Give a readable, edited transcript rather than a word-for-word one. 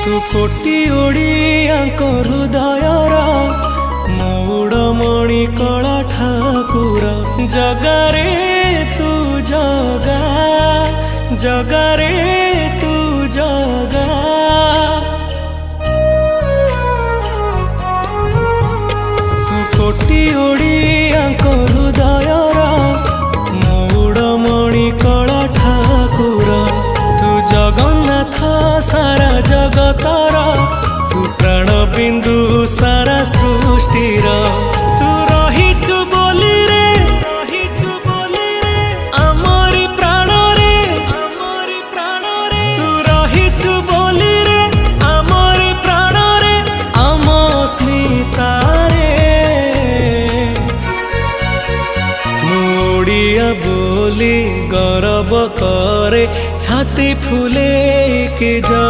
तू कोटी ओडियाको हृदयर मौड़मणि कला ठाकुर जगारे तू जगा जगारे तू जगा तू कोटी ओडियाको हृदयर मौड़मणि कला ठाकुर तू जगन्नाथ सारा जगतर तू प्राण बिंदु सारा सृष्टिर तू रहिचु बोली रे आमरी प्राण रे तू रहिचु बोली रे आमरी प्राण रे आम स्मिता रे ओडिया बोली गर्व करे छाती फुले के जा